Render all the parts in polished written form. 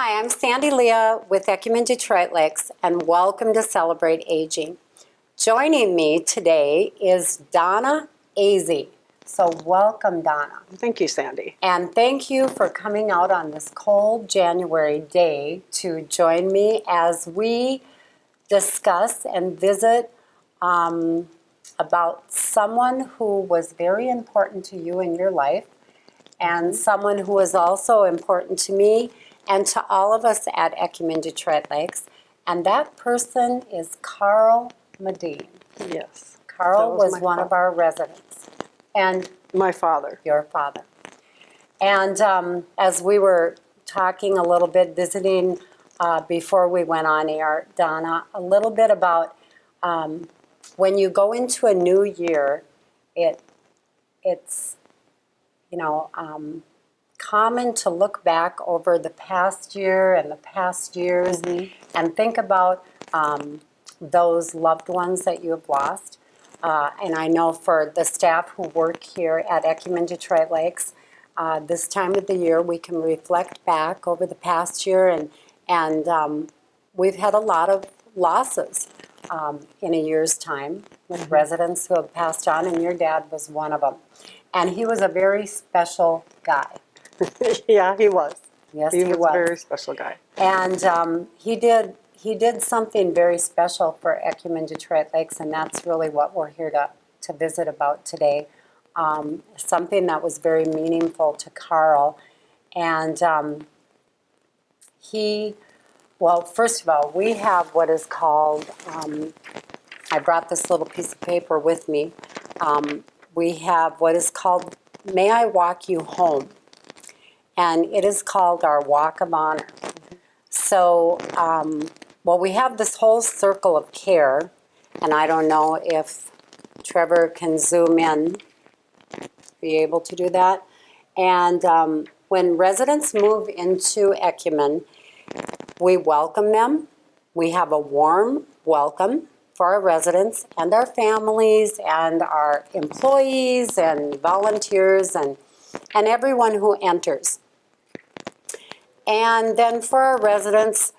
Hi, I'm Sandy Leah with Ecumen Detroit Lakes, and welcome to Celebrate Aging. Joining me today is Donna Azzi. So welcome, Donna. Thank you, Sandy. And thank you for coming out on this cold January day to join me as we discuss and visit about someone who was very important to you in your life, and someone who is also important to me and to all of us at Ecumen Detroit Lakes. And that person is Carl Medee. Yes. Carl was one of our residents. And my father. Your father. And as we were talking a little bit, visiting before we went on air, Donna, a little bit about when you go into a new year, it's common to look back over the past year and the past years and think about those loved ones that you have lost. And I know for the staff who work here at Ecumen Detroit Lakes, this time of the year we can reflect back over the past year, and we've had a lot of losses in a year's time with residents who have passed on, and your dad was one of them. And he was a very special guy. Yeah, he was. Yes, he was a very special guy. And he did something very special for Ecumen Detroit Lakes, and that's really what we're here to visit about today. Something that was very meaningful to Carl. And well, first of all, we have what is called, I brought this little piece of paper with me. We have what is called, May I Walk You Home? And it is called our Walk of Honor. So, well, we have this whole circle of care, and I don't know if Trevor can zoom in, be able to do that. And when residents move into Ecumen, we welcome them. We have a warm welcome for our residents and our families and our employees and volunteers and everyone who enters. And then for our residents,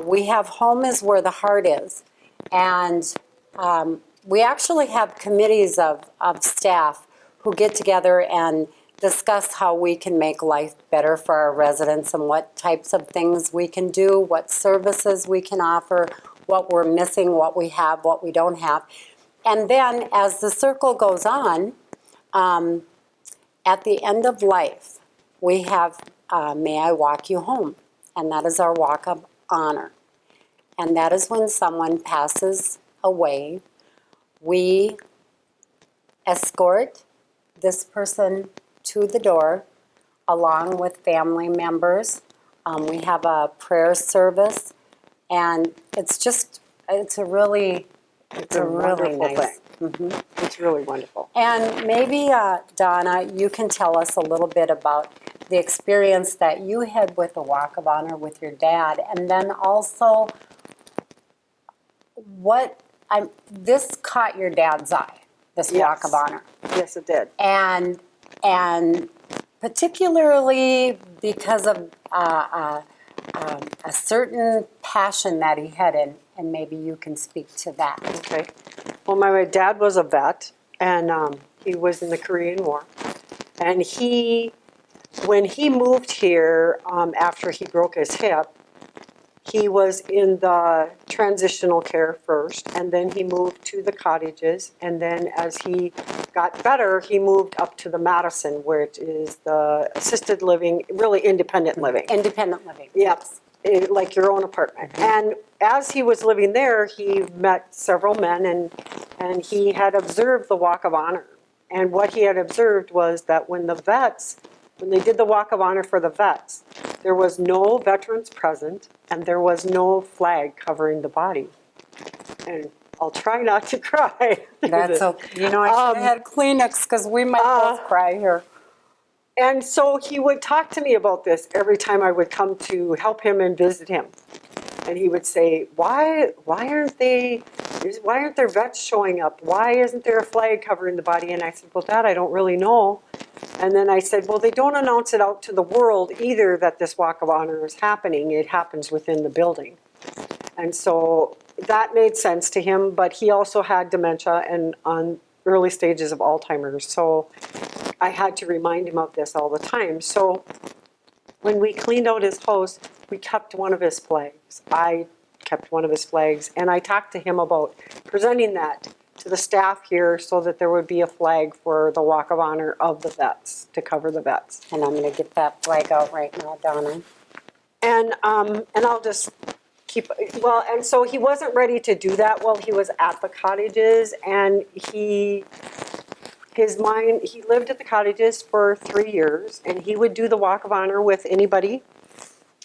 we have home is where the heart is. And we actually have committees of staff who get together and discuss how we can make life better for our residents and what types of things we can do, what services we can offer, what we're missing, what we have, what we don't have. And then as the circle goes on, at the end of life, we have May I Walk You Home? And that is our walk of honor. And that is when someone passes away, we escort this person to the door along with family members. We have a prayer service, and it's a really nice thing. It's really wonderful. And maybe, Donna, you can tell us a little bit about the experience that you had with the Walk of Honor with your dad, and then also this caught your dad's eye, this Walk of Honor. Yes, it did. And particularly because of a certain passion that he had, and maybe you can speak to that. Okay. Well, my dad was a vet, and he was in the Korean War. And when he moved here after he broke his hip, he was in the transitional care first, and then he moved to the cottages, and then as he got better, he moved up to the Madison, which is the assisted living, really independent living. Independent living. Yes, like your own apartment. And as he was living there, he met several men, and he had observed the Walk of Honor. And what he had observed was that when they did the Walk of Honor for the vets, there was no veterans present, and there was no flag covering the body. And I'll try not to cry. That's okay. I should have had Kleenex because we might both cry here. And so he would talk to me about this every time I would come to help him and visit him. And he would say, why aren't there vets showing up? Why isn't there a flag covering the body? And I said, well, Dad, I don't really know. And then I said, well, they don't announce it out to the world either that this Walk of Honor is happening. It happens within the building. And so that made sense to him, but he also had dementia and on early stages of Alzheimer's. So I had to remind him of this all the time. So when we cleaned out his house, we kept one of his flags. I kept one of his flags, and I talked to him about presenting that to the staff here so that there would be a flag for the Walk of Honor of the vets, to cover the vets. And I'm going to get that flag out right now, Donna. And I'll just keep, well, and so he wasn't ready to do that while he was at the cottages, and he lived at the cottages for 3 years, and he would do the Walk of Honor with anybody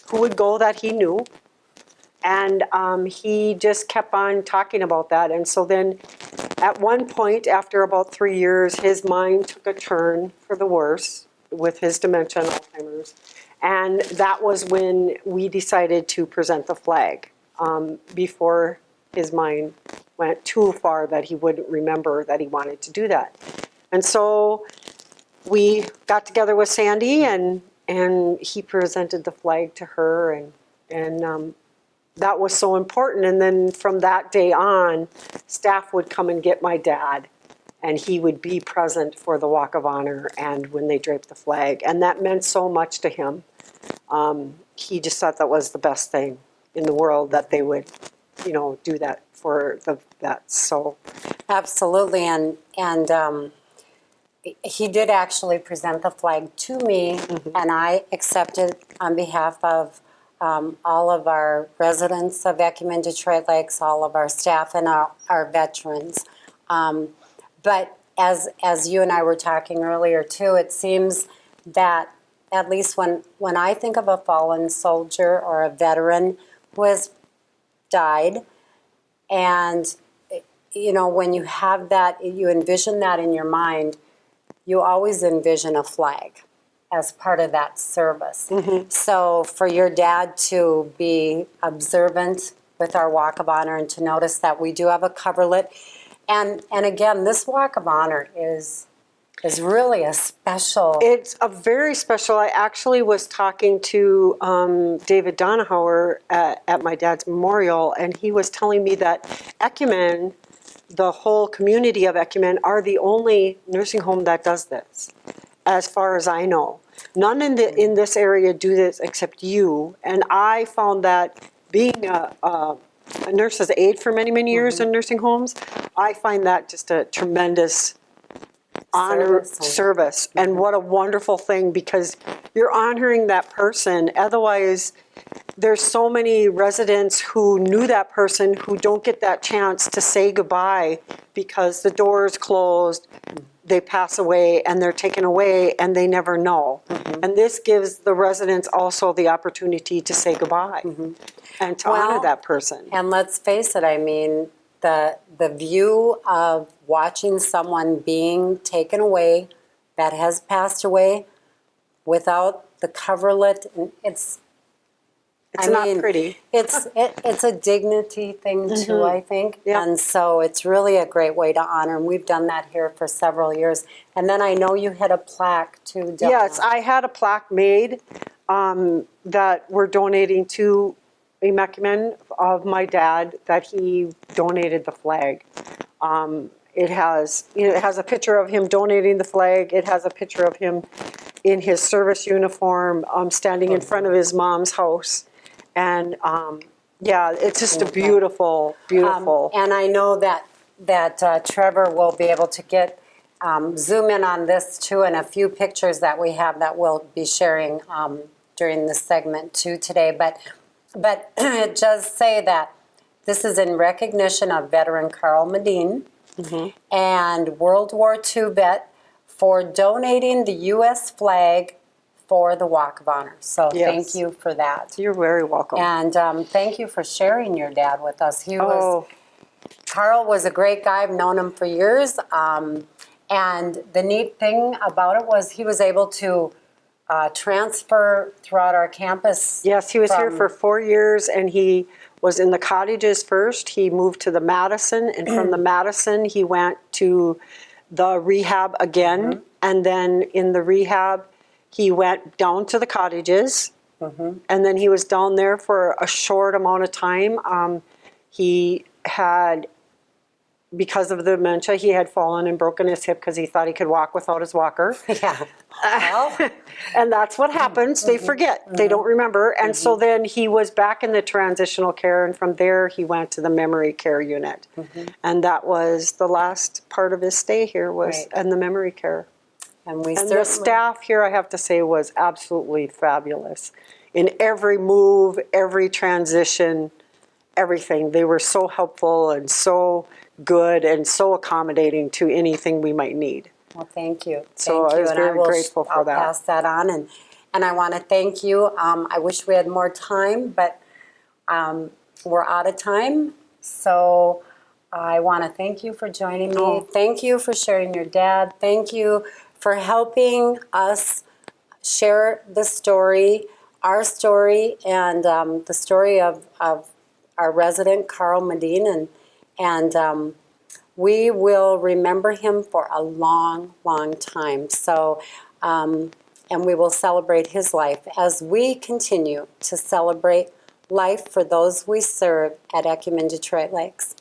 who would go that he knew. And he just kept on talking about that. And so then at one point, after about 3 years, his mind took a turn for the worse with his dementia and Alzheimer's. And that was when we decided to present the flag, before his mind went too far that he wouldn't remember that he wanted to do that. And so we got together with Sandy, and he presented the flag to her, and that was so important. And then from that day on, staff would come and get my dad, and he would be present for the Walk of Honor and when they draped the flag. And that meant so much to him. He just thought that was the best thing in the world, that they would, do that for the vets. So Absolutely, and he did actually present the flag to me, and I accepted on behalf of all of our residents of Ecumen Detroit Lakes, all of our staff, and our veterans. But as you and I were talking earlier too, it seems that at least when I think of a fallen soldier or a veteran who has died, and when you have that, you envision that in your mind, you always envision a flag as part of that service. So for your dad to be observant with our Walk of Honor and to notice that we do have a coverlet, and again, this Walk of Honor is really a special. it's a very special. I actually was talking to David Donahauer at my dad's memorial, and he was telling me that Ecumen, the whole community of Ecumen, are the only nursing home that does this, as far as I know. None in this area do this except you. And I found that being a nurse's aide for many, many years in nursing homes, I find that just a tremendous honor, service. And what a wonderful thing, because you're honoring that person. Otherwise, there's so many residents who knew that person who don't get that chance to say goodbye because the door is closed, they pass away, and they're taken away, and they never know. And this gives the residents also the opportunity to say goodbye and to honor that person. And let's face it, I mean, the view of watching someone being taken away that has passed away without the coverlet, it's not pretty. It's a dignity thing too, I think. Yep. And so it's really a great way to honor. And we've done that here for several years. And then I know you had a plaque too, Donna. Yes, I had a plaque made that we're donating to Ecumen of my dad, that he donated the flag. It has a picture of him donating the flag. It has a picture of him in his service uniform, standing in front of his mom's house. And it's just a beautiful, beautiful. And I know that Trevor will be able to get zoom in on this too, and a few pictures that we have that we'll be sharing during this segment too today. But it does say that this is in recognition of veteran Carl Medee and World War II vet for donating the U.S. flag for the Walk of Honor. So thank you for that. You're very welcome. And thank you for sharing your dad with us. Carl was a great guy. I've known him for years. And the neat thing about it was he was able to transfer throughout our campus. Yes, he was here for 4 years, and he was in the cottages first. He moved to the Madison, and from the Madison he went to the rehab again. And then in the rehab, he went down to the cottages. And then he was down there for a short amount of time. He had, because of the dementia, he had fallen and broken his hip because he thought he could walk without his walker. Yeah. Well, And that's what happens. They forget. They don't remember. And so then he was back in the transitional care, and from there he went to the memory care unit. And that was the last part of his stay here, was Right. in the memory care. and we And certainly, the staff here, I have to say, was absolutely fabulous. In every move, every transition, everything. They were so helpful and so good and so accommodating to anything we might need. well, thank you. So Thank I you. was And very will, grateful for I'll that. pass that on. And I want to thank you. I wish we had more time, but we're out of time. So I want to thank you for joining me. Oh. Thank you for sharing your dad. Thank you for helping us share the story, our story, and the story of our resident, Carl Medee. And we will remember him for a long, long time. So, and we will celebrate his life as we continue to celebrate life for those we serve at Ecumen Detroit Lakes.